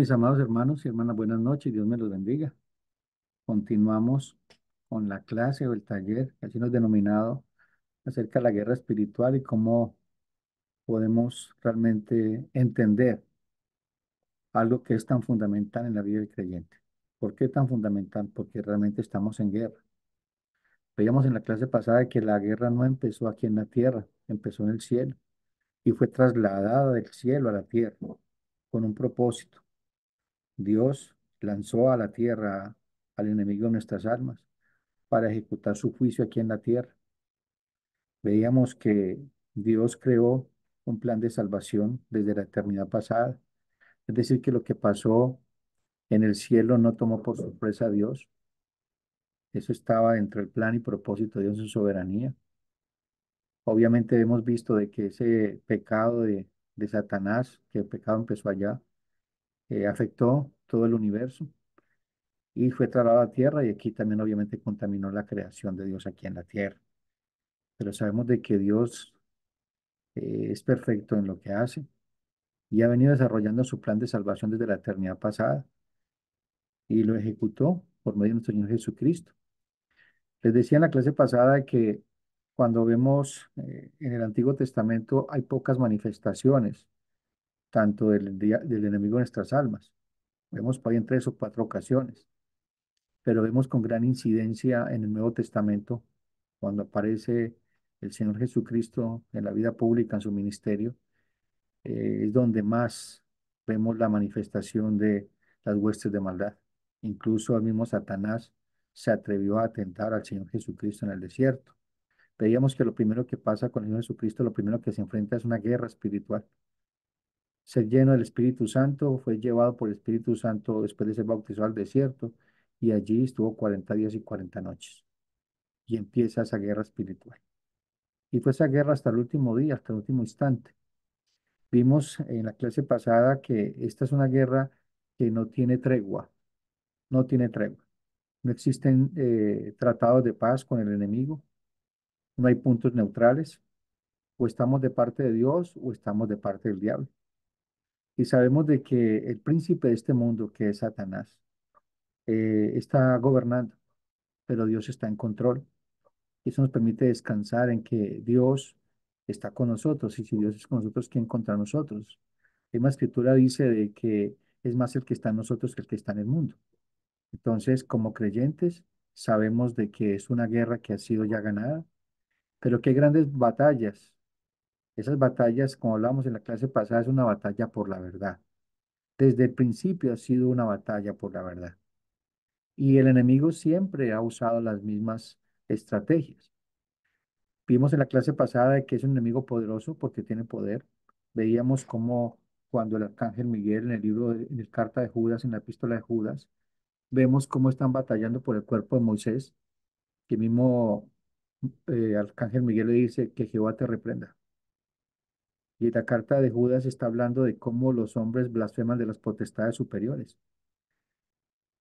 Mis amados hermanos y hermanas, buenas noches, Dios me los bendiga. Continuamos con la clase o el taller, que así nos denominado, acerca de la guerra espiritual y cómo podemos realmente entender algo que es tan fundamental en la vida del creyente. ¿Por qué tan fundamental? Porque realmente estamos en guerra. Veíamos en la clase pasada que la guerra no empezó aquí en la tierra, empezó en el cielo y fue trasladada del cielo a la tierra con un propósito. Dios lanzó a la tierra al enemigo de nuestras almas para ejecutar su juicio aquí en la tierra. Veíamos que Dios creó un plan de salvación desde la eternidad pasada. Es decir, que lo que pasó en el cielo no tomó por sorpresa a Dios. Eso estaba dentro del plan y propósito de Dios en su soberanía. Obviamente hemos visto de que ese pecado de Satanás, que el pecado empezó allá, afectó todo el universo y fue trasladado a la tierra y aquí también obviamente contaminó la creación de Dios aquí en la tierra. Pero sabemos de que Dios es perfecto en lo que hace y ha venido desarrollando su plan de salvación desde la eternidad pasada y lo ejecutó por medio de nuestro Señor Jesucristo. Les decía en la clase pasada que cuando vemos en el Antiguo Testamento hay pocas manifestaciones, tanto del enemigo de nuestras almas. Vemos por ahí en 3 o 4 ocasiones, pero vemos con gran incidencia en el Nuevo Testamento cuando aparece el Señor Jesucristo en la vida pública, en su ministerio, es donde más vemos la manifestación de las huestes de maldad. Incluso el mismo Satanás se atrevió a atentar al Señor Jesucristo en el desierto. Veíamos que lo primero que pasa con el Señor Jesucristo, lo primero que se enfrenta es una guerra espiritual. Ser lleno del Espíritu Santo, fue llevado por el Espíritu Santo después de ser bautizado al desierto y allí estuvo 40 días y 40 noches. Y empieza esa guerra espiritual. Y fue esa guerra hasta el último día, hasta el último instante. Vimos en la clase pasada que esta es una guerra que no tiene tregua, no tiene tregua. No existen tratados de paz con el enemigo, no hay puntos neutrales, o estamos de parte de Dios o estamos de parte del diablo. Y sabemos de que el príncipe de este mundo, que es Satanás, está gobernando, pero Dios está en control. Y eso nos permite descansar en que Dios está con nosotros, y si Dios es con nosotros, ¿quién contra nosotros? La misma escritura dice de que es más el que está en nosotros que el que está en el mundo. Entonces, como creyentes, sabemos de que es una guerra que ha sido ya ganada, pero qué grandes batallas. Esas batallas, como hablamos en la clase pasada, es una batalla por la verdad. Desde el principio ha sido una batalla por la verdad. Y el enemigo siempre ha usado las mismas estrategias. Vimos en la clase pasada de que es un enemigo poderoso porque tiene poder. Veíamos cómo cuando el arcángel Miguel en el en el carta de Judas, en la epístola de Judas, vemos cómo están batallando por el cuerpo de Moisés, que mismo arcángel Miguel le dice que Jehová te reprenda. Y la carta de Judas está hablando de cómo los hombres blasfeman de las potestades superiores.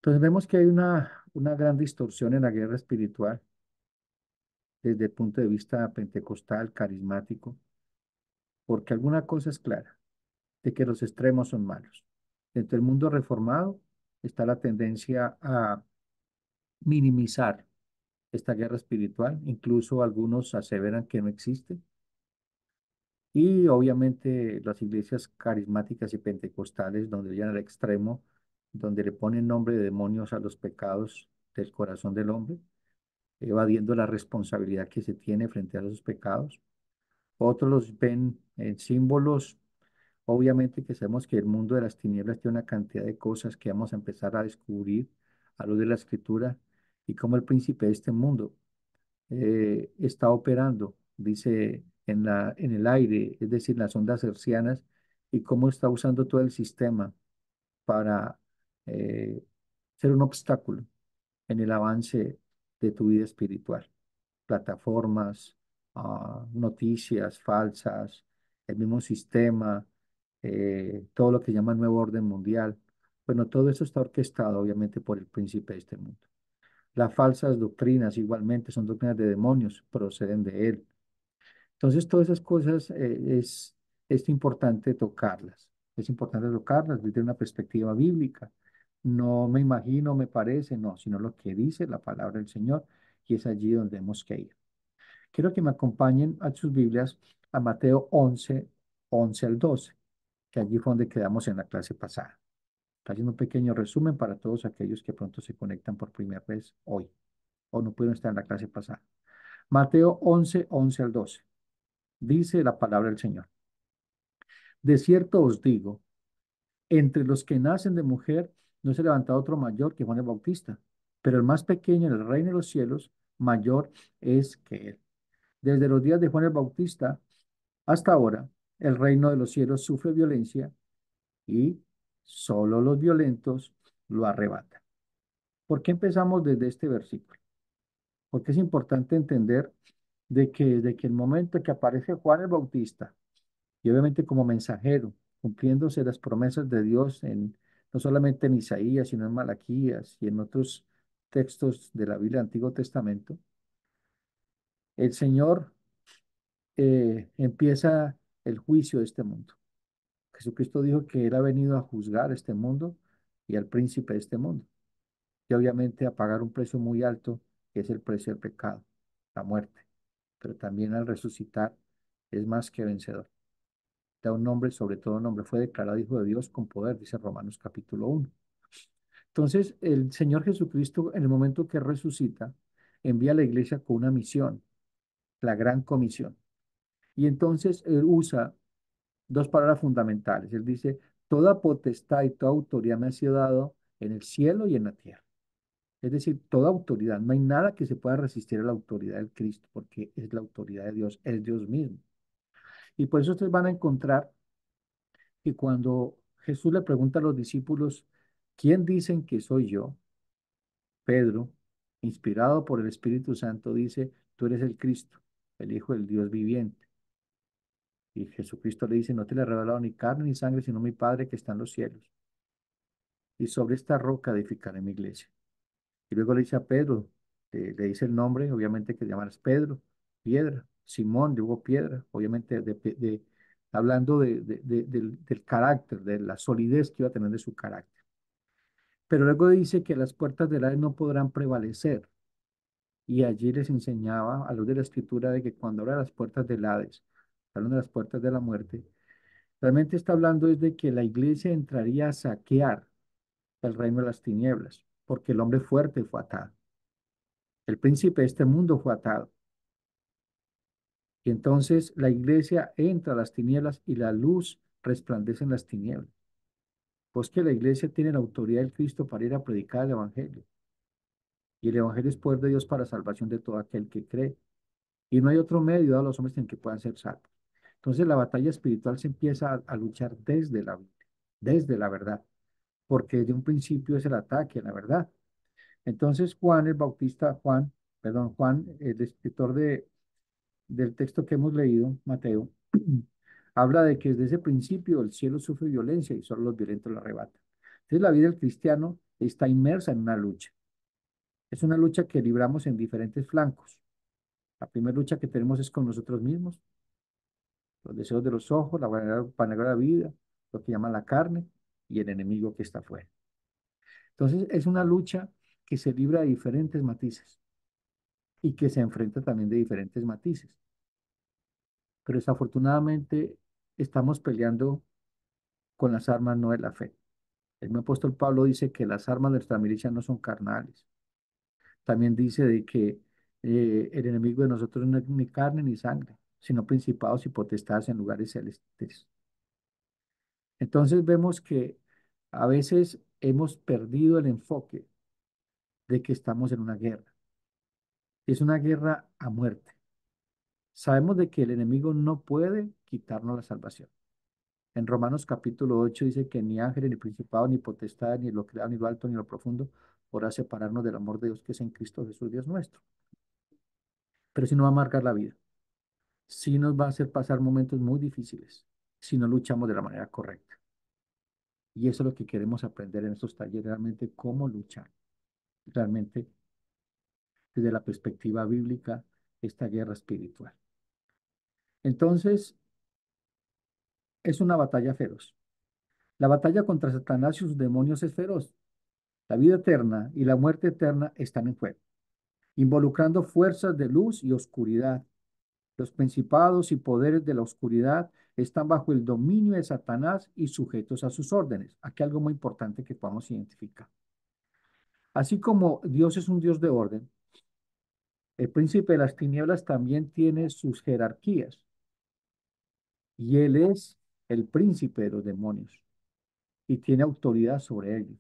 Entonces vemos que hay una gran distorsión en la guerra espiritual desde el punto de vista pentecostal, carismático, porque alguna cosa es clara, de que los extremos son malos. Dentro del mundo reformado está la tendencia a minimizar esta guerra espiritual, incluso algunos aseveran que no existe, y obviamente las iglesias carismáticas y pentecostales, donde llegan al extremo, donde le ponen nombre de demonios a los pecados del corazón del hombre, evadiendo la responsabilidad que se tiene frente a esos pecados. Otros los ven en símbolos. Obviamente que sabemos que el mundo de las tinieblas tiene una cantidad de cosas que vamos a empezar a descubrir a luz de la escritura y cómo el príncipe de este mundo está operando, dice, en el aire, es decir, en las ondas hercianas, y cómo está usando todo el sistema para eh, ser un obstáculo en el avance de tu vida espiritual. Plataformas, noticias falsas, el mismo sistema, todo lo que llama nuevo orden mundial. Bueno, todo eso está orquestado obviamente por el príncipe de este mundo. Las falsas doctrinas igualmente son doctrinas de demonios, proceden de él. Entonces, todas esas cosas es importante tocarlas. Es importante tocarlas desde una perspectiva bíblica. No me imagino, me parece, no, sino lo que dice la palabra del Señor, y es allí donde hemos que ir. Quiero que me acompañen a sus Biblias a Mateo 11, 11 al 12, que allí fue donde quedamos en la clase pasada. Está haciendo un pequeño resumen para todos aquellos que pronto se conectan por primera vez hoy o no pudieron estar en la clase pasada. Mateo 11, 11 al 12. Dice la palabra del Señor. De cierto os digo, entre los que nacen de mujer no se ha levantado otro mayor que Juan el Bautista, pero el más pequeño en el reino de los cielos, mayor es que él. Desde los días de Juan el Bautista hasta ahora, el reino de los cielos sufre violencia y solo los violentos lo arrebatan. ¿Por qué empezamos desde este versículo? Porque es importante entender de que el momento en que aparece Juan el Bautista, y obviamente como mensajero, cumpliéndose las promesas de Dios no solamente en Isaías, sino en Malaquías y en otros textos de la Biblia del Antiguo Testamento, el Señor empieza el juicio de este mundo. Jesucristo dijo que Él ha venido a juzgar este mundo y al príncipe de este mundo, y obviamente a pagar un precio muy alto, que es el precio del pecado, la muerte, pero también al resucitar es más que vencedor. Da un nombre, sobre todo nombre, fue declarado Hijo de Dios con poder, dice Romanos capítulo 1. Entonces, el Señor Jesucristo, en el momento que resucita, envía a la iglesia con una misión, la gran comisión. Y entonces Él usa dos palabras fundamentales. Él dice, toda potestad y toda autoridad me ha sido dado en el cielo y en la tierra. Es decir, toda autoridad. No hay nada que se pueda resistir a la autoridad del Cristo, porque es la autoridad de Dios, es Dios mismo. Y por eso ustedes van a encontrar que cuando Jesús le pregunta a los discípulos, ¿quién dicen que soy yo? Pedro, inspirado por el Espíritu Santo, dice, tú eres el Cristo, el Hijo del Dios viviente. Y Jesucristo le dice, no te le he revelado ni carne ni sangre, sino mi Padre que está en los cielos. Y sobre esta roca edificaré mi iglesia. Y luego le dice a Pedro, le dice el nombre, obviamente que llamarás Pedro, piedra, Simón, luego piedra, obviamente hablando del carácter, de la solidez que iba a tener de su carácter. Pero luego dice que las puertas del Hades no podrán prevalecer. Y allí les enseñaba a luz de la escritura de que cuando habla de las puertas del Hades, hablando de las puertas de la muerte, realmente está hablando es de que la iglesia entraría a saquear el reino de las tinieblas, porque el hombre fuerte fue atado. El príncipe de este mundo fue atado. Y entonces la iglesia entra a las tinieblas y la luz resplandece en las tinieblas. Pues que la iglesia tiene la autoridad del Cristo para ir a predicar el evangelio. Y el evangelio es poder de Dios para salvación de todo aquel que cree. Y no hay otro medio a los hombres en que puedan ser salvos. Entonces la batalla espiritual se empieza a luchar desde la Biblia, desde la verdad, porque desde un principio es el ataque a la verdad. Entonces Juan el Bautista, Juan, el escritor del texto que hemos leído, Mateo, habla de que desde ese principio el cielo sufre violencia y solo los violentos la arrebatan. Entonces la vida del cristiano está inmersa en una lucha. Es una lucha que libramos en diferentes flancos. La primera lucha que tenemos es con nosotros mismos, los deseos de los ojos, la vanagloria de la vida, lo que llama la carne y el enemigo que está afuera. Entonces es una lucha que se libra de diferentes matices y que se enfrenta también de diferentes matices. Pero desafortunadamente estamos peleando con las armas no de la fe. El mismo apóstol Pablo dice que las armas de nuestra milicia no son carnales. También dice de que el enemigo de nosotros no es ni carne ni sangre, sino principados y potestades en lugares celestes. Entonces vemos que a veces hemos perdido el enfoque de que estamos en una guerra. Es una guerra a muerte. Sabemos de que el enemigo no puede quitarnos la salvación. En Romanos capítulo 8 dice que ni ángeles, ni principados, ni potestades, ni lo creado, ni lo alto, ni lo profundo, podrá separarnos del amor de Dios que es en Cristo Jesús, Dios nuestro. Pero si no va a marcar la vida, si nos va a hacer pasar momentos muy difíciles, si no luchamos de la manera correcta. Y eso es lo que queremos aprender en estos talleres, realmente cómo luchar, realmente desde la perspectiva bíblica, esta guerra espiritual. Entonces, es una batalla feroz. La batalla contra Satanás y sus demonios es feroz. La vida eterna y la muerte eterna están en juego, involucrando fuerzas de luz y oscuridad. Los principados y poderes de la oscuridad están bajo el dominio de Satanás y sujetos a sus órdenes. Aquí algo muy importante que podamos identificar. Así como Dios es un Dios de orden, el príncipe de las tinieblas también tiene sus jerarquías y él es el príncipe de los demonios y tiene autoridad sobre ellos.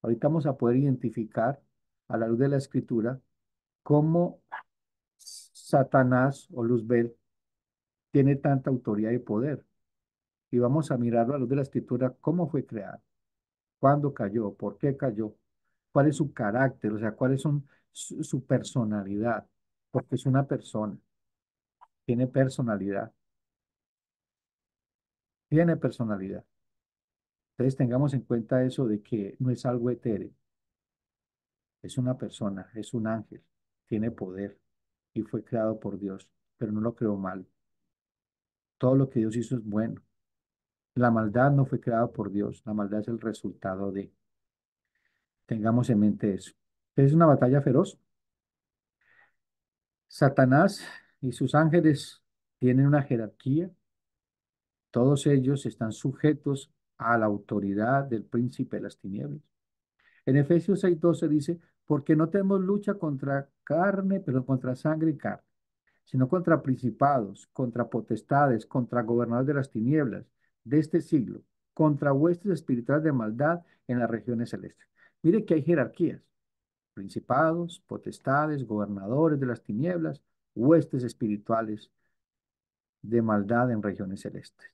Ahorita vamos a poder identificar a la luz de la escritura cómo Satanás o Luzbel tiene tanta autoridad y poder. Y vamos a mirarlo a la luz de la escritura, cómo fue creado, cuándo cayó, por qué cayó, cuál es su carácter, o sea, cuáles son su personalidad, porque es una persona, tiene personalidad, tiene personalidad. Entonces tengamos en cuenta eso de que no es algo etéreo, es una persona, es un ángel, tiene poder y fue creado por Dios, pero no lo creó mal. Todo lo que Dios hizo es bueno. La maldad no fue creada por Dios, la maldad es el resultado de. Tengamos en mente eso. Es una batalla feroz. Satanás y sus ángeles tienen una jerarquía. Todos ellos están sujetos a la autoridad del príncipe de las tinieblas. En Efesios 6:12 dice, porque no tenemos lucha contra carne, pero contra sangre y carne, sino contra principados, contra potestades, contra gobernadores de las tinieblas de este siglo, contra huestes espirituales de maldad en las regiones celestes. Mire que hay jerarquías, principados, potestades, gobernadores de las tinieblas, huestes espirituales de maldad en regiones celestes.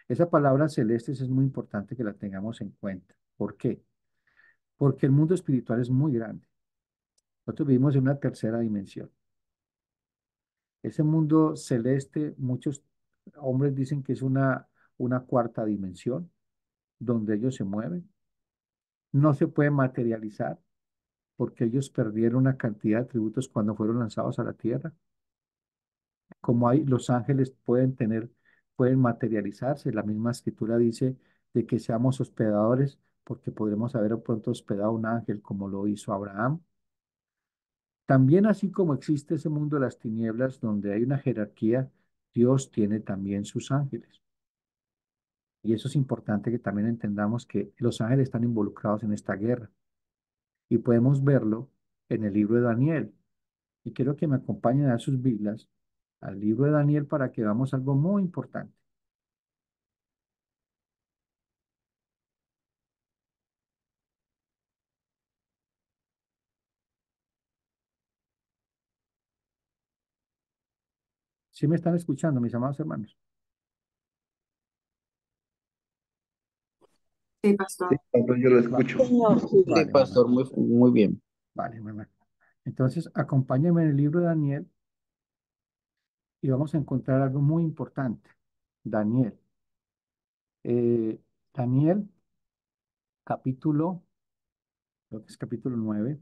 Esa palabra celestes es muy importante que la tengamos en cuenta. ¿Por qué? Porque el mundo espiritual es muy grande. Nosotros vivimos en una tercera dimensión. Ese mundo celeste, muchos hombres dicen que es una cuarta dimensión donde ellos se mueven. No se puede materializar porque ellos perdieron una cantidad de atributos cuando fueron lanzados a la tierra. Como hay, los ángeles pueden materializarse. La misma escritura dice de que seamos hospedadores porque podremos haber pronto hospedado a un ángel como lo hizo Abraham. También así como existe ese mundo de las tinieblas donde hay una jerarquía, Dios tiene también sus ángeles. Y eso es importante que también entendamos que los ángeles están involucrados en esta guerra. Y podemos verlo en el libro de Daniel. Y quiero que me acompañen a sus Biblias al libro de Daniel para que veamos algo muy importante. ¿Sí me están escuchando, mis amados hermanos? Sí, Sí, pastor. pastor, yo lo Va- escucho. Señor, sí, sí, vale, muy mal. pastor, muy bien. Vale, muy mal. Entonces, acompáñenme en el libro de Daniel y vamos a encontrar algo muy importante. Daniel. Eh, Daniel, capítulo, creo que es capítulo 9.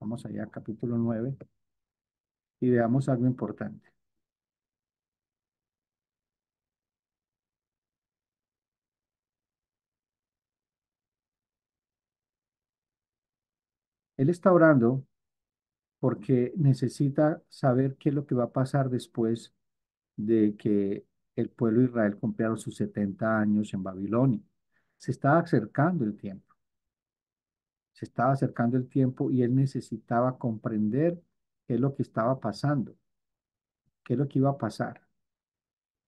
Vamos allá, capítulo 9, y veamos algo importante. Él está orando porque necesita saber qué es lo que va a pasar después de que el pueblo de Israel cumpliera sus 70 años en Babilonia. Se estaba acercando el tiempo, se estaba acercando el tiempo y él necesitaba comprender qué es lo que estaba pasando, qué es lo que iba a pasar.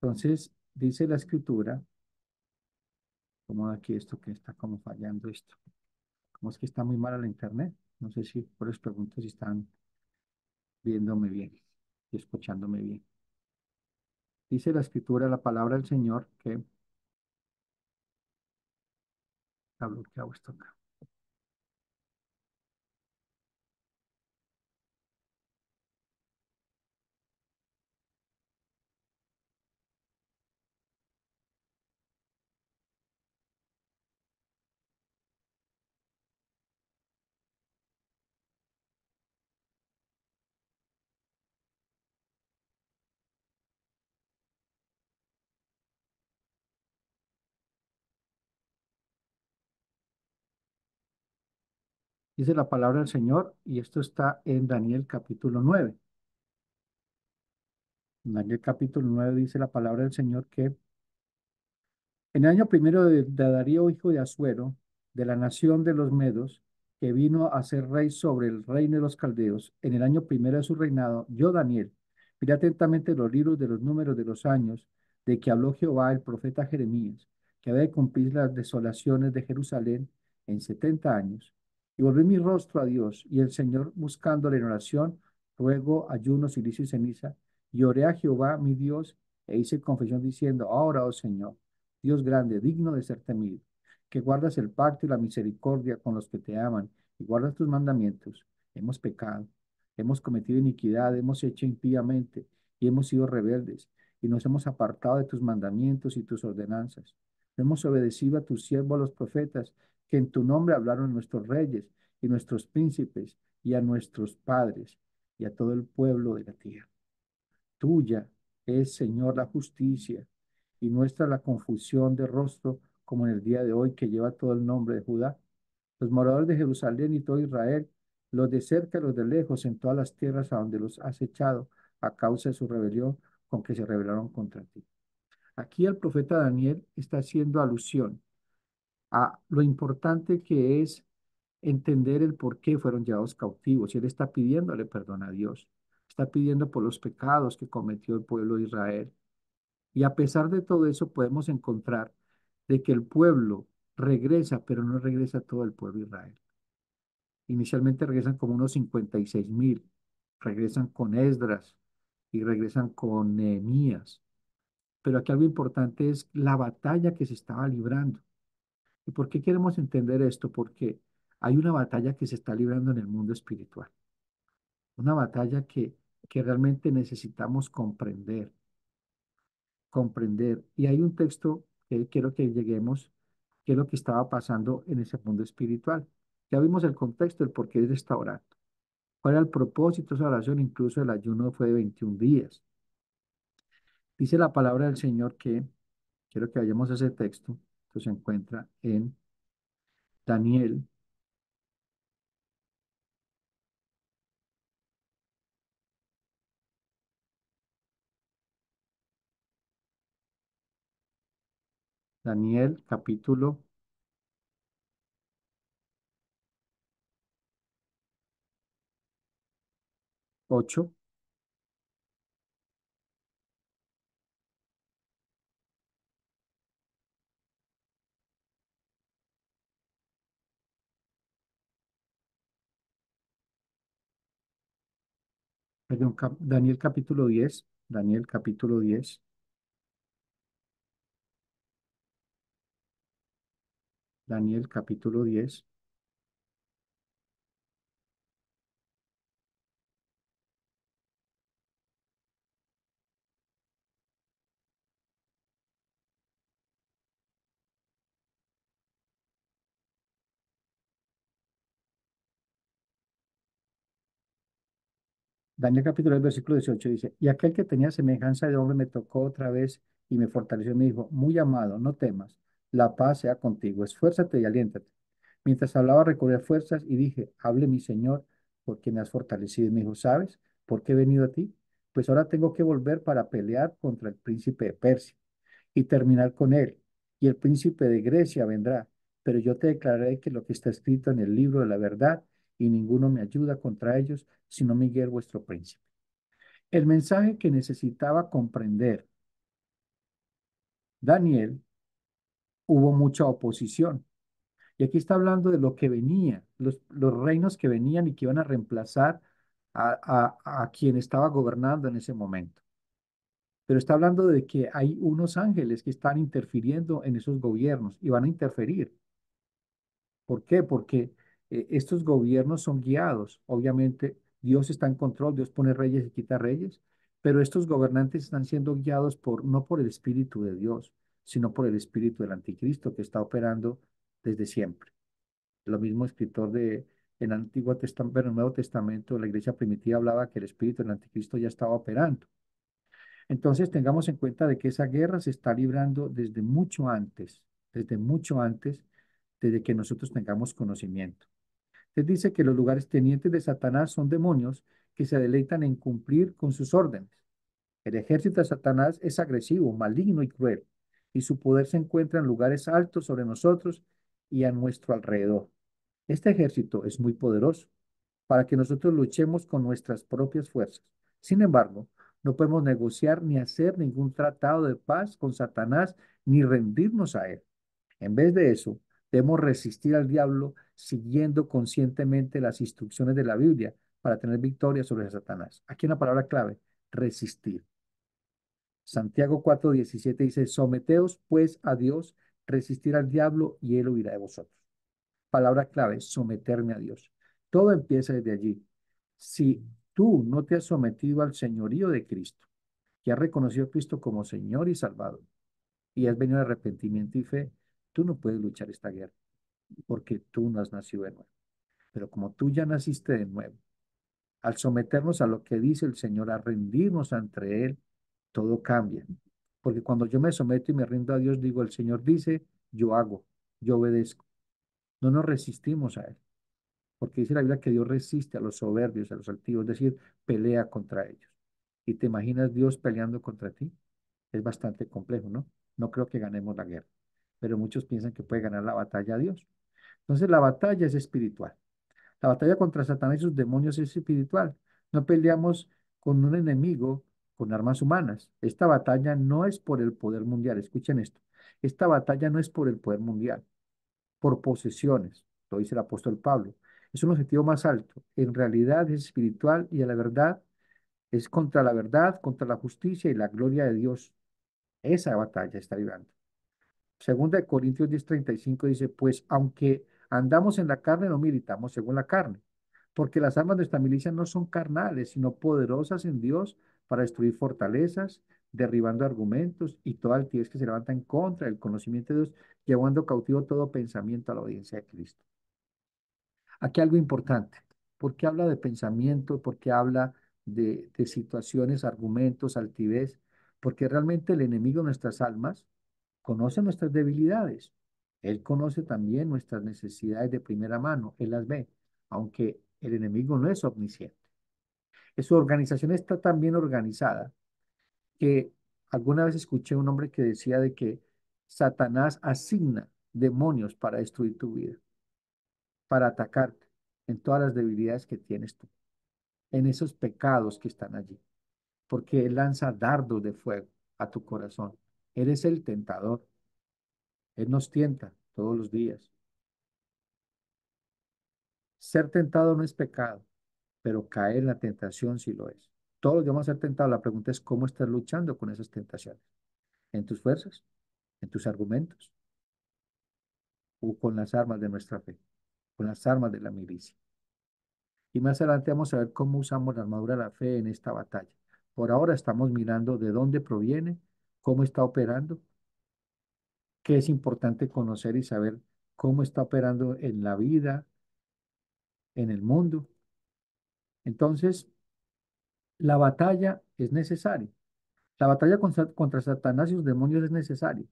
Entonces, dice la escritura, como aquí esto que está como fallando esto, como es que está muy mala la internet, no sé si por les pregunto si están viéndome bien y escuchándome bien. Dice la escritura, la palabra del Señor, que ha bloqueado esto acá. Dice la palabra del Señor, y esto está en Daniel capítulo 9. En Daniel capítulo 9 dice la palabra del Señor que en el año primero de Darío, hijo de Asuero, de la nación de los Medos, que vino a ser rey sobre el reino de los caldeos, en el año primero de su reinado, yo, Daniel, miré atentamente los libros de los números de los años de que habló Jehová el profeta Jeremías, que había de cumplir las desolaciones de Jerusalén en 70 años. Y volví mi rostro a Dios, y el Señor, buscándole en oración, ruego, ayuno, silicio y ceniza, y oré a Jehová mi Dios, e hice confesión diciendo, ahora, oh Señor, Dios grande, digno de ser temido, que guardas el pacto y la misericordia con los que te aman y guardas tus mandamientos. Hemos pecado, hemos cometido iniquidad, hemos hecho impíamente y hemos sido rebeldes y nos hemos apartado de tus mandamientos y tus ordenanzas. No hemos obedecido a tus siervos los profetas, que en tu nombre hablaron nuestros reyes y nuestros príncipes y a nuestros padres y a todo el pueblo de la tierra. Tuya es, Señor, la justicia y nuestra la confusión de rostro, como en el día de hoy que lleva todo el nombre de Judá. Los moradores de Jerusalén y todo Israel, los de cerca y los de lejos, en todas las tierras a donde los has echado a causa de su rebelión con que se rebelaron contra ti. Aquí el profeta Daniel está haciendo alusión a lo importante que es entender el por qué fueron llevados cautivos. Y él está pidiéndole perdón a Dios. Está pidiendo por los pecados que cometió el pueblo de Israel. Y a pesar de todo eso, podemos encontrar de que el pueblo regresa, pero no regresa todo el pueblo de Israel. Inicialmente regresan como unos 56.000, regresan con Esdras y regresan con Nehemías. Pero aquí algo importante es la batalla que se estaba librando. ¿Y por qué queremos entender esto? Porque hay una batalla que se está librando en el mundo espiritual, una batalla que realmente necesitamos comprender. Y hay un texto que quiero que lleguemos, que es lo que estaba pasando en ese mundo espiritual. Ya vimos el contexto, el por qué él está orando. ¿Cuál era el propósito de esa oración? Incluso el ayuno fue de 21 días. Dice la palabra del Señor que, quiero que vayamos a ese texto, que se encuentra en Daniel, Daniel capítulo 8. Perdón, Daniel capítulo 10. Daniel capítulo 10. Daniel capítulo 10. Daniel capítulo 10, versículo 18 dice, y aquel que tenía semejanza de hombre me tocó otra vez y me fortaleció y me dijo, muy amado, no temas, la paz sea contigo, esfuérzate y aliéntate. Mientras hablaba recobré fuerzas y dije, hable mi Señor, porque me has fortalecido. Y me dijo, ¿sabes por qué he venido a ti? Pues ahora tengo que volver para pelear contra el príncipe de Persia y terminar con él. Y el príncipe de Grecia vendrá, pero yo te declararé que lo que está escrito en el libro de la verdad, y ninguno me ayuda contra ellos, sino Miguel vuestro príncipe. El mensaje que necesitaba comprender Daniel, hubo mucha oposición. Y aquí está hablando de lo que venía, los reinos que venían y que iban a reemplazar a quien estaba gobernando en ese momento. Pero está hablando de que hay unos ángeles que están interfiriendo en esos gobiernos y van a interferir. ¿Por qué? Porque estos gobiernos son guiados. Obviamente, Dios está en control, Dios pone reyes y quita reyes, pero estos gobernantes están siendo guiados no por el Espíritu de Dios, sino por el Espíritu del Anticristo que está operando desde siempre. Lo mismo escritor en el Antiguo Testamento, pero en el Nuevo Testamento, la iglesia primitiva hablaba que el Espíritu del Anticristo ya estaba operando. Entonces, tengamos en cuenta de que esa guerra se está librando desde mucho antes, desde que nosotros tengamos conocimiento. Él dice que los lugares tenientes de Satanás son demonios que se deleitan en cumplir con sus órdenes. El ejército de Satanás es agresivo, maligno y cruel, y su poder se encuentra en lugares altos sobre nosotros y a nuestro alrededor. Este ejército es muy poderoso para que nosotros luchemos con nuestras propias fuerzas. Sin embargo, no podemos negociar ni hacer ningún tratado de paz con Satanás ni rendirnos a él. En vez de eso, debemos resistir al diablo siguiendo conscientemente las instrucciones de la Biblia para tener victoria sobre Satanás. Aquí una palabra clave, resistir. Santiago 4:17 dice, someteos pues a Dios, resistir al diablo y él huirá de vosotros. Palabra clave, someterme a Dios. Todo empieza desde allí. Si tú no te has sometido al señorío de Cristo, que has reconocido a Cristo como Señor y Salvador, y has venido de arrepentimiento y fe, tú no puedes luchar esta guerra, porque tú no has nacido de nuevo. Pero como tú ya naciste de nuevo, al someternos a lo que dice el Señor, a rendirnos ante Él, todo cambia. Porque cuando yo me someto y me rindo a Dios, digo, el Señor dice, yo hago, yo obedezco. No nos resistimos a Él. Porque dice la Biblia que Dios resiste a los soberbios, a los altivos, es decir, pelea contra ellos. ¿Y te imaginas Dios peleando contra ti? Es bastante complejo, ¿no? No creo que ganemos la guerra, pero muchos piensan que puede ganar la batalla a Dios. Entonces la batalla es espiritual. La batalla contra Satanás y sus demonios es espiritual. No peleamos con un enemigo con armas humanas. Esta batalla no es por el poder mundial. Escuchen esto. Esta batalla no es por el poder mundial, por posesiones, lo dice el apóstol Pablo. Es un objetivo más alto. En realidad es espiritual y a la verdad es contra la verdad, contra la justicia y la gloria de Dios. Esa batalla está librando. Segunda de Corintios 10:35 dice, pues aunque andamos en la carne, no militamos según la carne, porque las armas de esta milicia no son carnales, sino poderosas en Dios para destruir fortalezas, derribando argumentos y toda altivez que se levanta en contra del conocimiento de Dios, llevando cautivo todo pensamiento a la obediencia de Cristo. Aquí algo importante. ¿Por qué habla de pensamiento? ¿Por qué habla de situaciones, argumentos, altivez? Porque realmente el enemigo de nuestras almas conoce nuestras debilidades. Él conoce también nuestras necesidades de primera mano. Él las ve, aunque el enemigo no es omnisciente. Su organización está tan bien organizada que alguna vez escuché un hombre que decía de que Satanás asigna demonios para destruir tu vida, para atacarte en todas las debilidades que tienes tú, en esos pecados que están allí, porque Él lanza dardos de fuego a tu corazón. Eres el tentador. Él nos tienta todos los días. Ser tentado no es pecado, pero caer en la tentación sí lo es. Todos los días vamos a ser tentados. La pregunta es cómo estás luchando con esas tentaciones. ¿En tus fuerzas? ¿En tus argumentos? ¿O con las armas de nuestra fe? Con las armas de la milicia. Y más adelante vamos a ver cómo usamos la armadura de la fe en esta batalla. Por ahora estamos mirando de dónde proviene, cómo está operando, qué es importante conocer y saber cómo está operando en la vida, en el mundo. Entonces, la batalla es necesaria. La batalla contra Satanás y sus demonios es necesaria.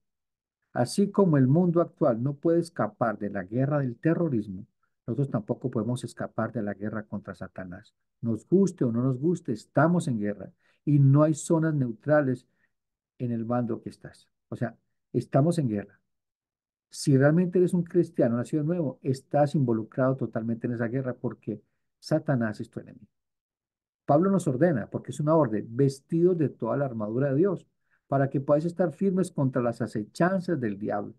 Así como el mundo actual no puede escapar de la guerra del terrorismo, nosotros tampoco podemos escapar de la guerra contra Satanás. Nos guste o no nos guste, estamos en guerra y no hay zonas neutrales en el bando que estás. O sea, estamos en guerra. Si realmente eres un cristiano nacido de nuevo, estás involucrado totalmente en esa guerra porque Satanás es tu enemigo. Pablo nos ordena, porque es una orden, vestidos de toda la armadura de Dios, para que podáis estar firmes contra las acechanzas del diablo.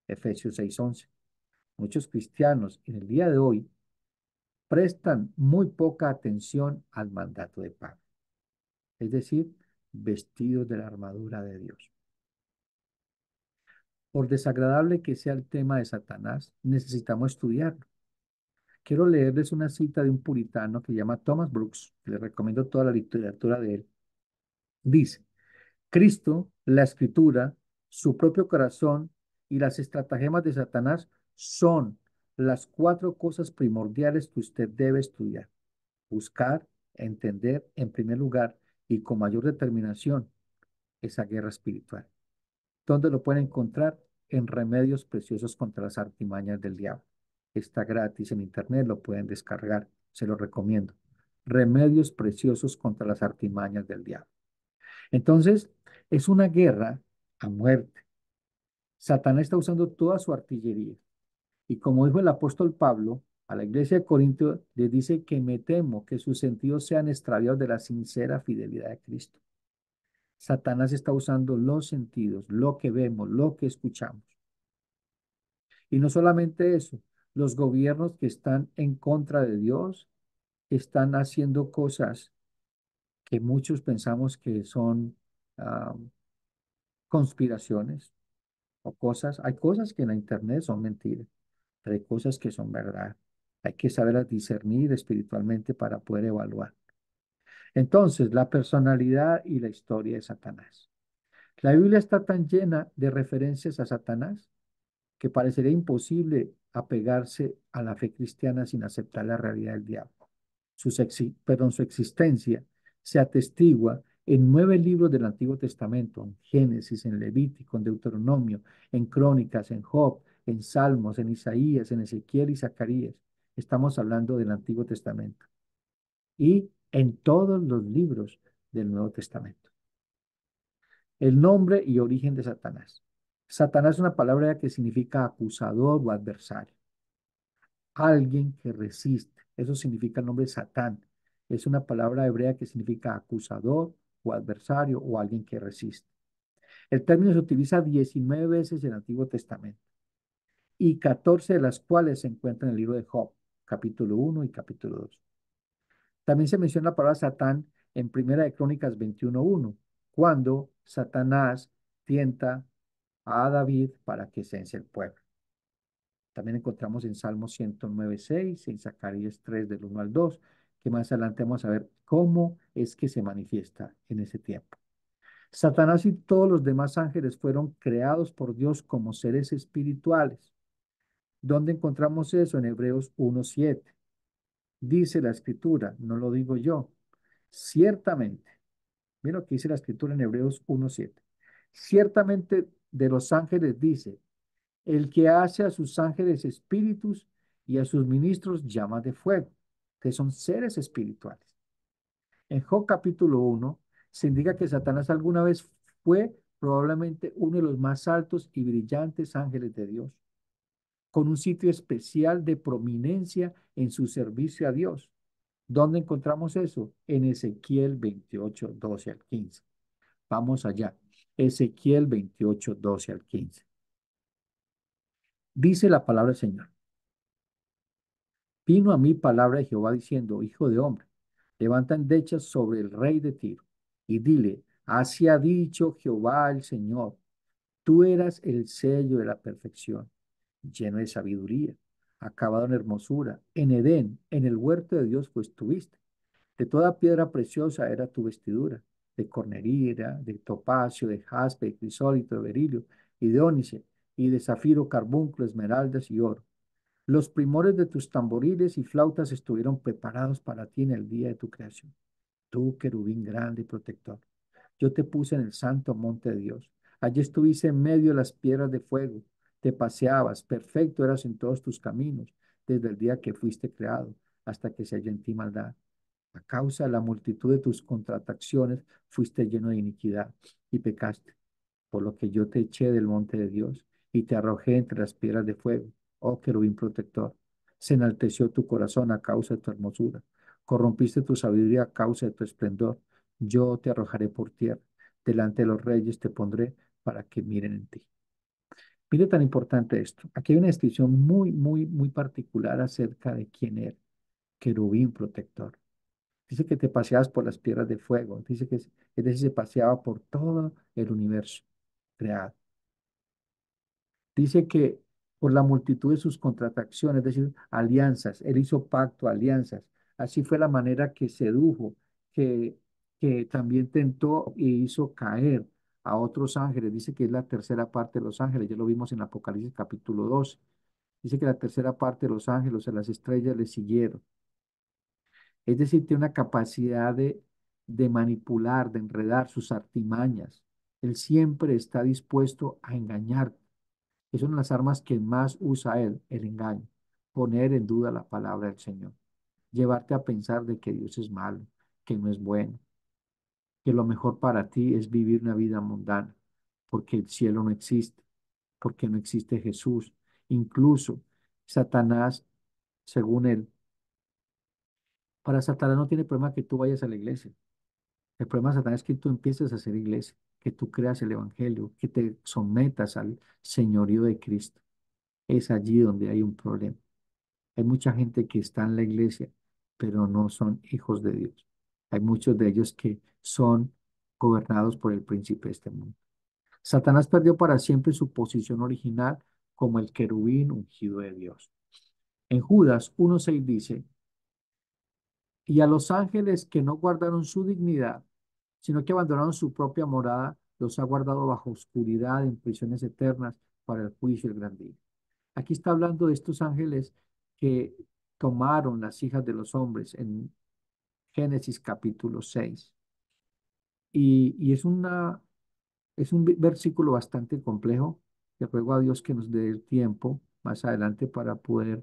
Efesios 6:11. Muchos cristianos en el día de hoy prestan muy poca atención al mandato de Pablo, es decir, vestidos de la armadura de Dios. Por desagradable que sea el tema de Satanás, necesitamos estudiarlo. Quiero leerles una cita de un puritano que se llama Thomas Brooks, que les recomiendo toda la literatura de él. Dice, Cristo, la Escritura, su propio corazón y las estratagemas de Satanás son las cuatro cosas primordiales que usted debe estudiar, buscar, entender en primer lugar y con mayor determinación esa guerra espiritual. ¿Dónde lo pueden encontrar? En Remedios Preciosos contra las artimañas del diablo. Está gratis en internet, lo pueden descargar, se lo recomiendo. Remedios preciosos contra las artimañas del diablo. Entonces, es una guerra a muerte. Satanás está usando toda su artillería. Y como dijo el apóstol Pablo a la iglesia de Corinto, le dice que me temo que sus sentidos sean extraviados de la sincera fidelidad de Cristo. Satanás está usando los sentidos, lo que vemos, lo que escuchamos. Y no solamente eso, los gobiernos que están en contra de Dios están haciendo cosas que muchos pensamos que son ah, conspiraciones o cosas. Hay cosas que en la internet son mentiras, pero hay cosas que son verdad. Hay que saber discernir espiritualmente para poder evaluar. Entonces, la personalidad y la historia de Satanás. La Biblia está tan llena de referencias a Satanás que parecería imposible apegarse a la fe cristiana sin aceptar la realidad del diablo. Su existencia se atestigua en 9 libros del Antiguo Testamento, en Génesis, en Levítico, en Deuteronomio, en Crónicas, en Job, en Salmos, en Isaías, en Ezequiel y Zacarías. Estamos hablando del Antiguo Testamento. Y en todos los libros del Nuevo Testamento. El nombre y origen de Satanás. Satanás es una palabra que significa acusador o adversario. Alguien que resiste. Eso significa el nombre Satán. Es una palabra hebrea que significa acusador o adversario o alguien que resiste. El término se utiliza 19 veces en el Antiguo Testamento y 14 de las cuales se encuentran en el libro de Job, capítulo 1 y capítulo 2. También se menciona la palabra Satán en Primera de Crónicas 21:1, cuando Satanás tienta a David para que cence el pueblo. También encontramos en Salmo 109:6, en Zacarías 3 del 1 al 2, que más adelante vamos a ver cómo es que se manifiesta en ese tiempo. Satanás y todos los demás ángeles fueron creados por Dios como seres espirituales. ¿Dónde encontramos eso? En Hebreos 1:7. Dice la escritura, no lo digo yo, ciertamente. Mira lo que dice la escritura en Hebreos 1:7. Ciertamente de los ángeles dice, el que hace a sus ángeles espíritus y a sus ministros llamas de fuego, que son seres espirituales. En Job capítulo 1 se indica que Satanás alguna vez fue probablemente uno de los más altos y brillantes ángeles de Dios, con un sitio especial de prominencia en su servicio a Dios. ¿Dónde encontramos eso? En Ezequiel 28:12 al 15. Vamos allá. Ezequiel 28:12 al 15. Dice la palabra del Señor. Vino a mí palabra de Jehová diciendo, hijo de hombre, levanta endechas sobre el rey de Tiro y dile, así ha dicho Jehová el Señor, tú eras el sello de la perfección, lleno de sabiduría, acabado en hermosura, en Edén, en el huerto de Dios, pues tuviste. De toda piedra preciosa era tu vestidura, de cornería, de topacio, de jaspe, de crisólito, de berilio y de ónice, y de zafiro, carbúnculo, esmeraldas y oro. Los primores de tus tamboriles y flautas estuvieron preparados para ti en el día de tu creación. Tú, querubín grande y protector. Yo te puse en el santo monte de Dios. Allí estuviste en medio de las piedras de fuego. Te paseabas, perfecto eras en todos tus caminos, desde el día que fuiste creado hasta que se halló en ti maldad. A causa de la multitud de tus contrataciones, fuiste lleno de iniquidad y pecaste, por lo que yo te eché del monte de Dios y te arrojé entre las piedras de fuego, oh querubín protector. Se enalteció tu corazón a causa de tu hermosura, corrompiste tu sabiduría a causa de tu esplendor. Yo te arrojaré por tierra, delante de los reyes te pondré para que miren en ti. Mire tan importante esto. Aquí hay una descripción muy, muy, muy particular acerca de quién era querubín protector. Dice que te paseabas por las piedras de fuego. Dice que es decir, se paseaba por todo el universo creado. Dice que por la multitud de sus contrataciones, es decir, alianzas, él hizo pacto, alianzas. Así fue la manera que sedujo, que, que también tentó e hizo caer a otros ángeles. Dice que es la tercera parte de los ángeles. Ya lo vimos en Apocalipsis capítulo 12. Dice que la tercera parte de los ángeles, a las estrellas, le siguieron. Es decir, tiene una capacidad de manipular, de enredar sus artimañas. Él siempre está dispuesto a engañar. Es una de las armas que más usa él, el engaño. poner en duda la palabra del Señor, llevarte a pensar de que Dios es malo, que no es bueno, que lo mejor para ti es vivir una vida mundana, porque el cielo no existe, porque no existe Jesús. Incluso Satanás, según él, para Satanás no tiene problema que tú vayas a la iglesia. El problema de Satanás es que tú empieces a hacer iglesia, que tú creas el evangelio, que te sometas al señorío de Cristo. Es allí donde hay un problema. Hay mucha gente que está en la iglesia, pero no son hijos de Dios. Hay muchos de ellos que son gobernados por el príncipe de este mundo. Satanás perdió para siempre su posición original como el querubín ungido de Dios. En Judas 1:6 dice, y a los ángeles que no guardaron su dignidad, sino que abandonaron su propia morada, los ha guardado bajo oscuridad en prisiones eternas para el juicio y el gran día. Aquí está hablando de estos ángeles que tomaron las hijas de los hombres en Génesis capítulo 6. Y es un versículo bastante complejo. Le ruego a Dios que nos dé el tiempo más adelante para poder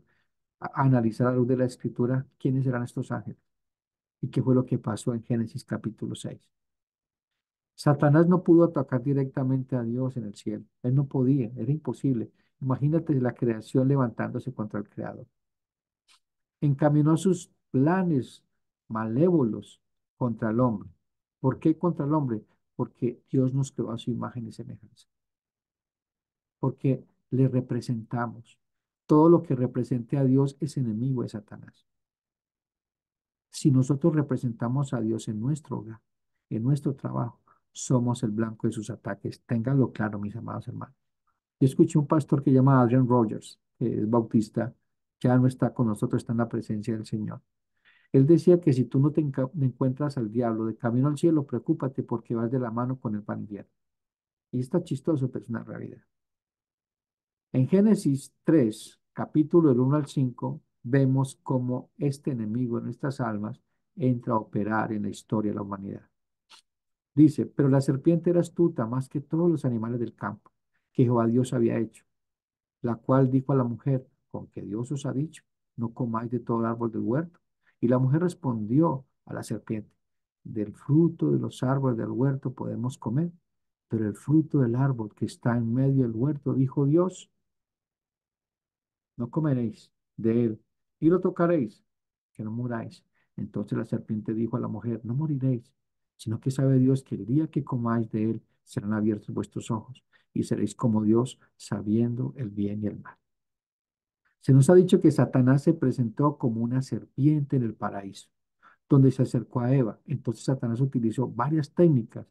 analizar a la luz de la escritura quiénes eran estos ángeles y qué fue lo que pasó en Génesis capítulo 6. Satanás no pudo atacar directamente a Dios en el cielo. Él no podía, era imposible. Imagínate la creación levantándose contra el Creador. Encaminó sus planes malévolos contra el hombre. ¿Por qué contra el hombre? Porque Dios nos creó a su imagen y semejanza. Porque le representamos. Todo lo que represente a Dios es enemigo de Satanás. Si nosotros representamos a Dios en nuestro hogar, en nuestro trabajo, somos el blanco de sus ataques. Ténganlo claro, mis amados hermanos. Yo escuché un pastor que llama Adrian Rogers, que es bautista, ya no está con nosotros, está en la presencia del Señor. Él decía que si tú no encuentras al diablo de camino al cielo, preocúpate porque vas de la mano con el pan y hierro. Y está chistoso, pero es una realidad. En Génesis 3, capítulo del 1 al 5, vemos cómo este enemigo de nuestras almas entra a operar en la historia de la humanidad. Dice, pero la serpiente era astuta más que todos los animales del campo que Jehová Dios había hecho, la cual dijo a la mujer, con que Dios os ha dicho, no comáis de todo árbol del huerto. Y la mujer respondió a la serpiente, del fruto de los árboles del huerto podemos comer, pero el fruto del árbol que está en medio del huerto, dijo Dios, no comeréis de él, y lo tocaréis, que no muráis. Entonces la serpiente dijo a la mujer, no moriréis, sino que sabe Dios que el día que comáis de él serán abiertos vuestros ojos, y seréis como Dios, sabiendo el bien y el mal. Se nos ha dicho que Satanás se presentó como una serpiente en el paraíso, donde se acercó a Eva. Entonces Satanás utilizó varias técnicas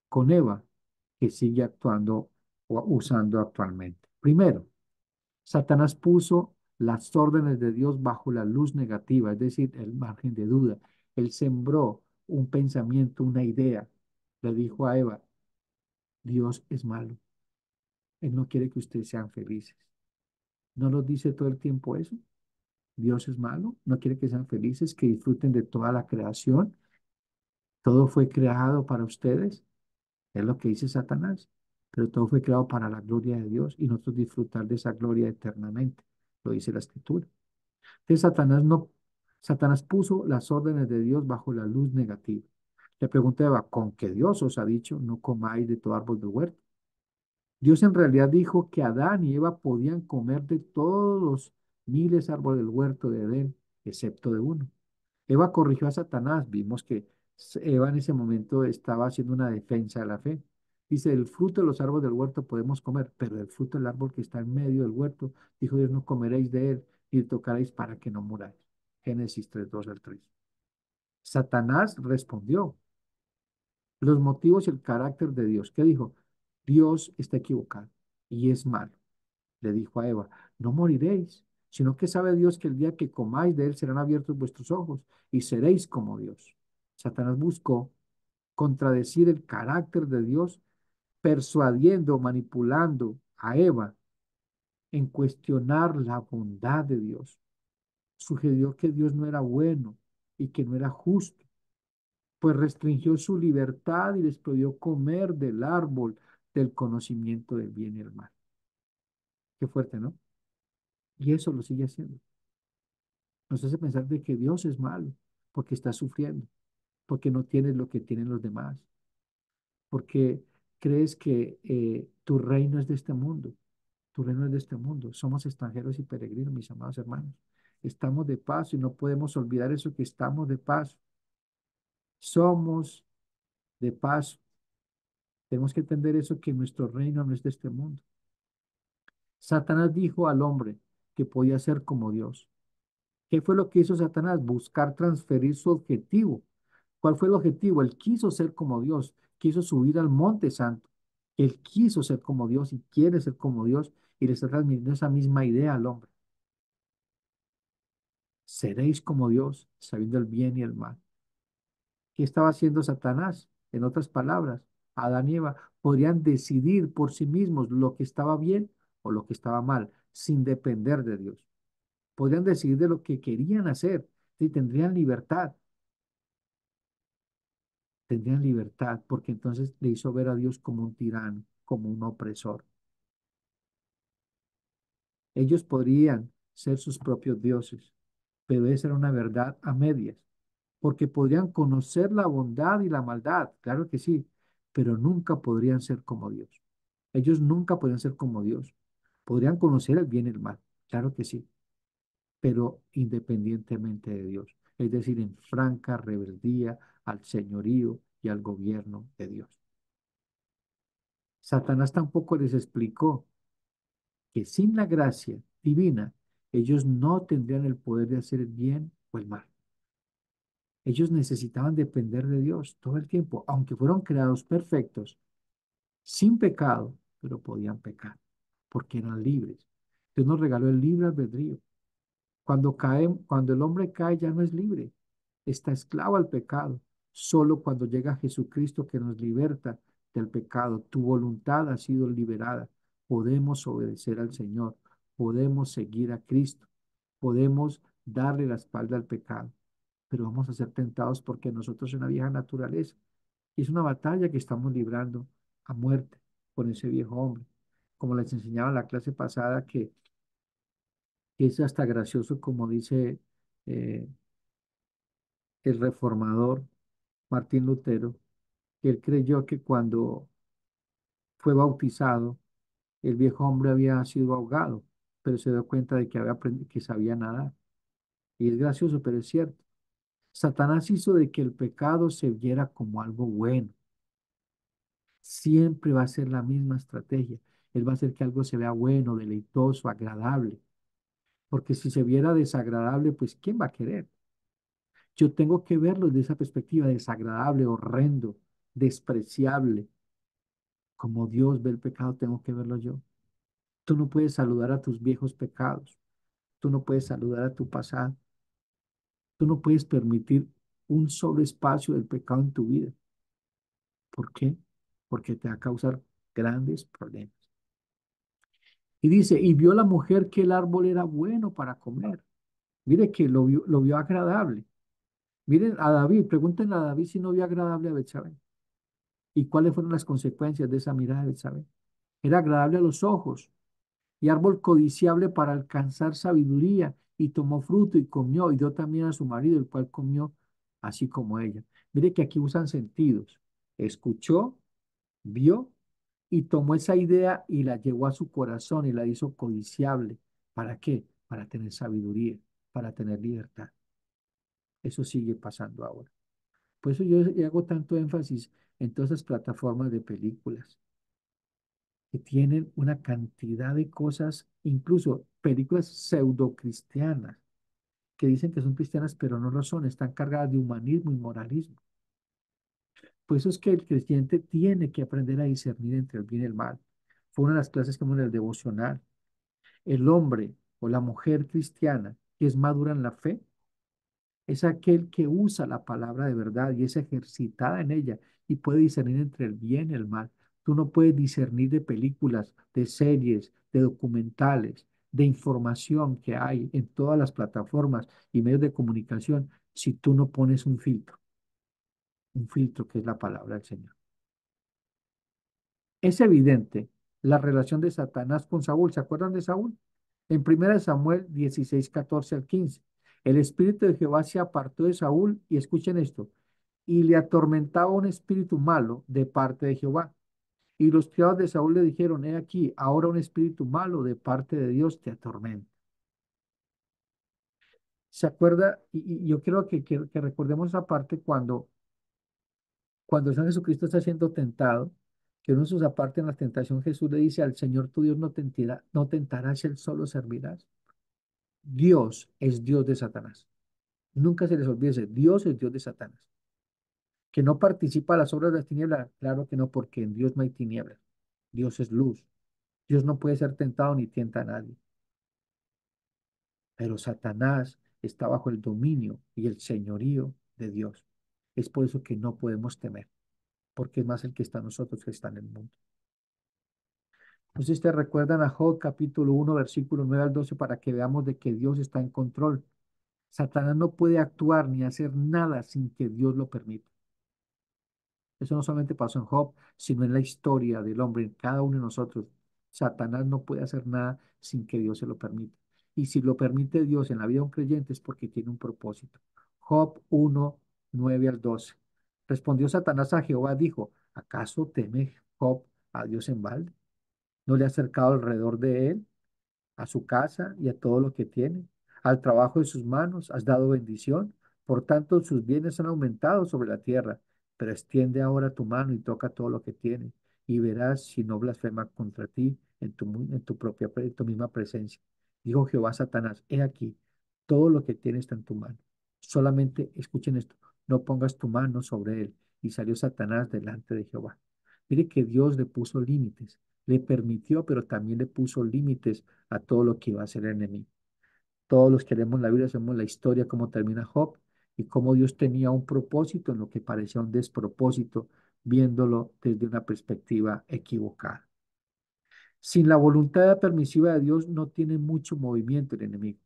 con Eva que sigue actuando o usando actualmente. Primero, Satanás puso las órdenes de Dios bajo la luz negativa, es decir, el margen de duda. Él sembró un pensamiento, una idea. Le dijo a Eva, Dios es malo. Él no quiere que ustedes sean felices. ¿No nos dice todo el tiempo eso? Dios es malo, no quiere que sean felices, que disfruten de toda la creación. Todo fue creado para ustedes, es lo que dice Satanás, pero todo fue creado para la gloria de Dios y nosotros disfrutar de esa gloria eternamente, lo dice la Escritura. Entonces Satanás puso las órdenes de Dios bajo la luz negativa. Le pregunté a Eva, ¿con qué Dios os ha dicho no comáis de todo árbol del huerto? Dios en realidad dijo que Adán y Eva podían comer de todos los miles árboles del huerto de Edén, excepto de uno. Eva corrigió a Satanás. Vimos que Eva en ese momento estaba haciendo una defensa de la fe. Dice, el fruto de los árboles del huerto podemos comer, pero el fruto del árbol que está en medio del huerto, dijo Dios, no comeréis de él, ni tocaréis para que no muráis. Génesis 3:2 al 3. Satanás respondió los motivos y el carácter de Dios. ¿Qué dijo? Dios está equivocado y es malo. Le dijo a Eva, no moriréis, sino que sabe Dios que el día que comáis de él serán abiertos vuestros ojos y seréis como Dios. Satanás buscó contradecir el carácter de Dios, persuadiendo, manipulando a Eva en cuestionar la bondad de Dios. Sugirió que Dios no era bueno y que no era justo, pues restringió su libertad y les prohibió comer del árbol del conocimiento del bien y el mal. Qué fuerte, ¿no? Y eso lo sigue haciendo. Nos hace pensar de que Dios es malo porque está sufriendo, porque no tienes lo que tienen los demás, porque crees que tu reino es de este mundo. Tu reino es de este mundo. Somos extranjeros y peregrinos, mis amados hermanos. Estamos de paso y no podemos olvidar eso que estamos de paso. Somos de paso. Tenemos que entender eso que nuestro reino no es de este mundo. Satanás dijo al hombre que podía ser como Dios. ¿Qué fue lo que hizo Satanás? Buscar transferir su objetivo. ¿Cuál fue el objetivo? Él quiso ser como Dios, quiso subir al monte santo. Él quiso ser como Dios y quiere ser como Dios y le está transmitiendo esa misma idea al hombre. Seréis como Dios, sabiendo el bien y el mal. ¿Qué estaba haciendo Satanás? En otras palabras, Adán y Eva podrían decidir por sí mismos lo que estaba bien o lo que estaba mal, sin depender de Dios. Podrían decidir de lo que querían hacer y tendrían libertad, porque entonces le hizo ver a Dios como un tirano, como un opresor. Ellos podrían ser sus propios dioses, pero esa era una verdad a medias, porque podrían conocer la bondad y la maldad, claro que sí, pero nunca podrían ser como Dios. Ellos nunca podrían ser como Dios. Podrían conocer el bien y el mal, claro que sí, pero independientemente de Dios, es decir, en franca rebeldía al señorío y al gobierno de Dios. Satanás tampoco les explicó que sin la gracia divina, ellos no tendrían el poder de hacer el bien o el mal. Ellos necesitaban depender de Dios todo el tiempo, aunque fueron creados perfectos, sin pecado, pero podían pecar, porque eran libres. Dios nos regaló el libre albedrío. Cuando el hombre cae ya no es libre, está esclavo al pecado. Solo cuando llega Jesucristo que nos liberta del pecado, tu voluntad ha sido liberada. Podemos obedecer al Señor, podemos seguir a Cristo, podemos darle la espalda al pecado, pero vamos a ser tentados porque nosotros es una vieja naturaleza y es una batalla que estamos librando a muerte con ese viejo hombre. Como les enseñaba en la clase pasada, que es hasta gracioso, como dice eh, el reformador Martín Lutero, que él creyó que cuando fue bautizado, el viejo hombre había sido ahogado, pero se dio cuenta de que había aprendido, que sabía nadar. Y es gracioso, pero es cierto. Satanás hizo de que el pecado se viera como algo bueno. Siempre va a ser la misma estrategia. Él va a hacer que algo se vea bueno, deleitoso, agradable. Porque si se viera desagradable, pues ¿quién va a querer? Yo tengo que verlo desde esa perspectiva desagradable, horrendo, despreciable. Como Dios ve el pecado, tengo que verlo yo. Tú no puedes saludar a tus viejos pecados. Tú no puedes saludar a tu pasado. Tú no puedes permitir un solo espacio del pecado en tu vida. ¿Por qué? Porque te va a causar grandes problemas. Y dice, y vio la mujer que el árbol era bueno para comer. Mire que lo vio agradable. Miren a David, pregúntenle a David si no vio agradable a Betsabé. ¿Y cuáles fueron las consecuencias de esa mirada de Betsabé? Era agradable a los ojos y árbol codiciable para alcanzar sabiduría, y tomó fruto y comió, y dio también a su marido, el cual comió así como ella. Mire que aquí usan sentidos. Escuchó, vio y tomó esa idea y la llevó a su corazón y la hizo codiciable. ¿Para qué? Para tener sabiduría, para tener libertad. Eso sigue pasando ahora. Por eso yo hago tanto énfasis en todas esas plataformas de películas que tienen una cantidad de cosas, incluso películas pseudo-cristianas, que dicen que son cristianas, pero no lo son, están cargadas de humanismo y moralismo. Por eso es que el creyente tiene que aprender a discernir entre el bien y el mal. Fue una de las clases que vimos en el devocional. El hombre o la mujer cristiana que es madura en la fe es aquel que usa la palabra de verdad y es ejercitada en ella y puede discernir entre el bien y el mal. Tú no puedes discernir de películas, de series, de documentales, de información que hay en todas las plataformas y medios de comunicación si tú no pones un filtro que es la palabra del Señor. Es evidente la relación de Satanás con Saúl. ¿Se acuerdan de Saúl? En 1 Samuel 16, 14 al 15. El espíritu de Jehová se apartó de Saúl y escuchen esto, y le atormentaba un espíritu malo de parte de Jehová. Y los criados de Saúl le dijeron, he aquí, ahora un espíritu malo de parte de Dios te atormenta. ¿Se acuerda? Y yo quiero que recordemos esa parte cuando el Señor Jesucristo está siendo tentado, que uno de sus aparte en la tentación, Jesús le dice al Señor tu Dios no tentarás, él solo servirás. Dios es Dios de Satanás. Nunca se les olvide, Dios es Dios de Satanás. Que no participa de las obras de las tinieblas, claro que no, porque en Dios no hay tinieblas. Dios es luz. Dios no puede ser tentado ni tienta a nadie. Pero Satanás está bajo el dominio y el señorío de Dios. Es por eso que no podemos temer, porque es más el que está en nosotros que está en el mundo. Entonces te recuerdan a Job capítulo 1 versículo 9 al 12 para que veamos de que Dios está en control. Satanás no puede actuar ni hacer nada sin que Dios lo permita. Eso no solamente pasó en Job, sino en la historia del hombre, en cada uno de nosotros. Satanás no puede hacer nada sin que Dios se lo permita. Y si lo permite Dios en la vida de un creyente es porque tiene un propósito. Job 1, 9 al 12. Respondió Satanás a Jehová, dijo, ¿acaso teme Job a Dios en balde? ¿No le ha acercado alrededor de él, a su casa y a todo lo que tiene? Al trabajo de sus manos has dado bendición. Por tanto, sus bienes han aumentado sobre la tierra. Pero extiende ahora tu mano y toca todo lo que tiene, y verás si no blasfema contra ti en tu en tu misma presencia. Dijo Jehová a Satanás, he aquí, todo lo que tienes está en tu mano. Solamente, escuchen esto, no pongas tu mano sobre él. Y salió Satanás delante de Jehová. Mire que Dios le puso límites, le permitió, pero también le puso límites a todo lo que iba a hacer el enemigo. Todos los que leemos la Biblia sabemos la historia, cómo termina Job y cómo Dios tenía un propósito en lo que parecía un despropósito, viéndolo desde una perspectiva equivocada. Sin la voluntad permisiva de Dios no tiene mucho movimiento el enemigo.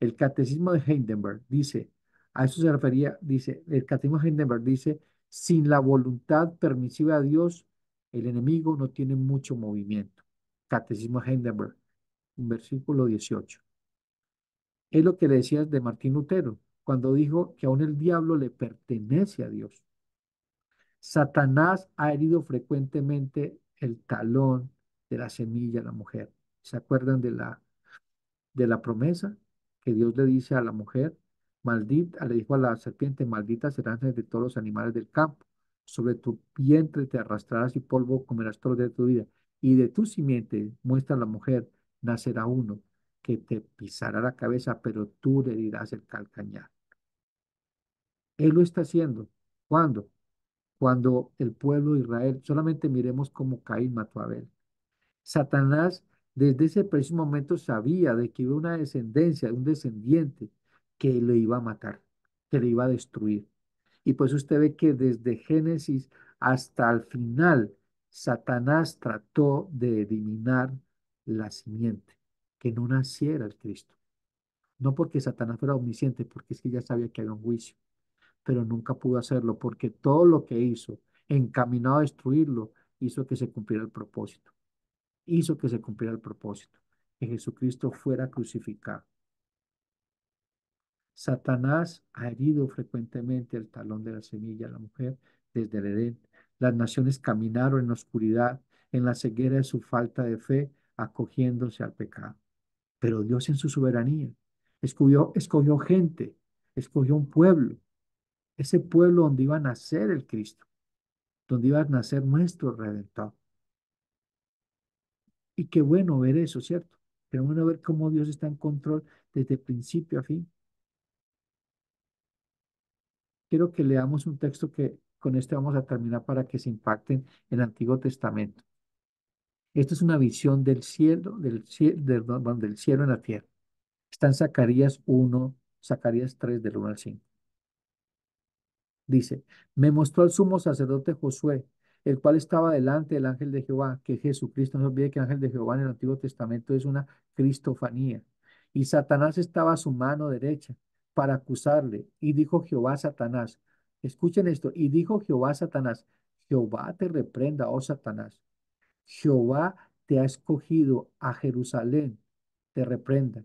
El catecismo de Heidelberg dice, a eso se refería, dice, el catecismo de Heidelberg dice, sin la voluntad permisiva de Dios, el enemigo no tiene mucho movimiento. Catecismo de Heidelberg, versículo 18. Es lo que le decías de Martín Lutero, cuando dijo que aún el diablo le pertenece a Dios. Satanás ha herido frecuentemente el talón de la semilla de la mujer. ¿Se acuerdan de la promesa que Dios le dice a la mujer? Maldita, le dijo a la serpiente, maldita serás de todos los animales del campo. Sobre tu vientre te arrastrarás y polvo comerás todo de tu vida. Y de tu simiente, muestra la mujer, nacerá uno que te pisará la cabeza, pero tú le herirás el calcañar. Él lo está haciendo. ¿Cuándo? Cuando el pueblo de Israel, solamente miremos cómo Caín mató a Abel. Satanás desde ese preciso momento sabía de que iba una descendencia, un descendiente que lo iba a matar, que le iba a destruir. Y pues usted ve que desde Génesis hasta el final, Satanás trató de eliminar la simiente, que no naciera el Cristo. No porque Satanás fuera omnisciente, porque es que ya sabía que había un juicio, pero nunca pudo hacerlo porque todo lo que hizo, encaminado a destruirlo, hizo que se cumpliera el propósito. Hizo que se cumpliera el propósito, que Jesucristo fuera crucificado. Satanás ha herido frecuentemente el talón de la semilla de la mujer desde el Edén. Las naciones caminaron en la oscuridad, en la ceguera de su falta de fe, acogiéndose al pecado. Pero Dios en su soberanía escogió gente, escogió un pueblo, ese pueblo donde iba a nacer el Cristo, donde iba a nacer nuestro Redentor. Y qué bueno ver eso, ¿cierto? Qué bueno ver cómo Dios está en control desde principio a fin. Quiero que leamos un texto que con este vamos a terminar para que se impacten en el Antiguo Testamento. Esta es una visión del cielo, del cielo en la tierra. Está en Zacarías 1, Zacarías 3, del 1 al 5. Dice, me mostró el sumo sacerdote Josué, el cual estaba delante del ángel de Jehová, que es Jesucristo. No se olvide que el ángel de Jehová en el Antiguo Testamento es una cristofanía. Y Satanás estaba a su mano derecha para acusarle. Y dijo Jehová a Satanás, escuchen esto, y dijo Jehová a Satanás, Jehová te reprenda, oh Satanás. Jehová te ha escogido a Jerusalén, te reprenda.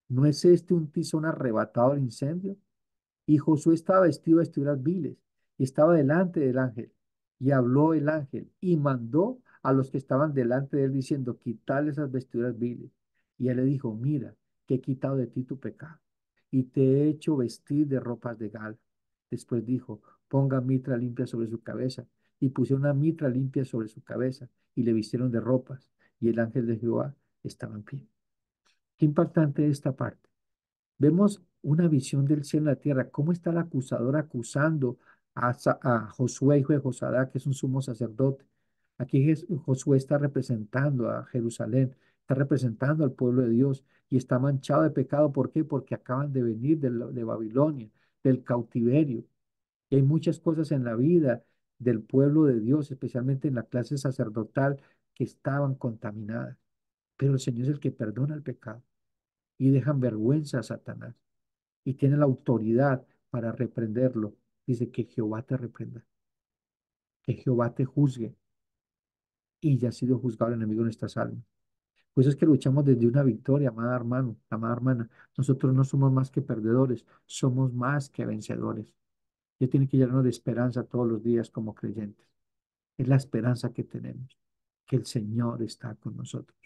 ¿No es este un tizón arrebatado al incendio? Y Josué estaba vestido de vestiduras viles y estaba delante del ángel. Y habló el ángel y mandó a los que estaban delante de él diciendo, quitale esas vestiduras viles. Y él le dijo, mira, que he quitado de ti tu pecado y te he hecho vestir de ropas de gala. Después dijo, ponga mitra limpia sobre su cabeza. Y pusieron una mitra limpia sobre su cabeza y le vistieron de ropas. Y el ángel de Jehová estaba en pie. Qué impactante esta parte. Vemos una visión del cielo en la tierra, cómo está el acusador acusando a Josué, hijo de Josadá, que es un sumo sacerdote. Aquí Josué está representando a Jerusalén, está representando al pueblo de Dios y está manchado de pecado. ¿Por qué? Porque acaban de venir de Babilonia, del cautiverio. Y hay muchas cosas en la vida del pueblo de Dios, especialmente en la clase sacerdotal, que estaban contaminadas. Pero el Señor es el que perdona el pecado y dejan vergüenza a Satanás y tiene la autoridad para reprenderlo. Dice que Jehová te reprenda, que Jehová te juzgue y ya ha sido juzgado el enemigo en nuestras almas. Pues es que luchamos desde una victoria, amada hermano, amada hermana. Nosotros no somos más que perdedores, somos más que vencedores. Ya tiene que llenarnos de esperanza todos los días como creyentes. Es la esperanza que tenemos, que el Señor está con nosotros.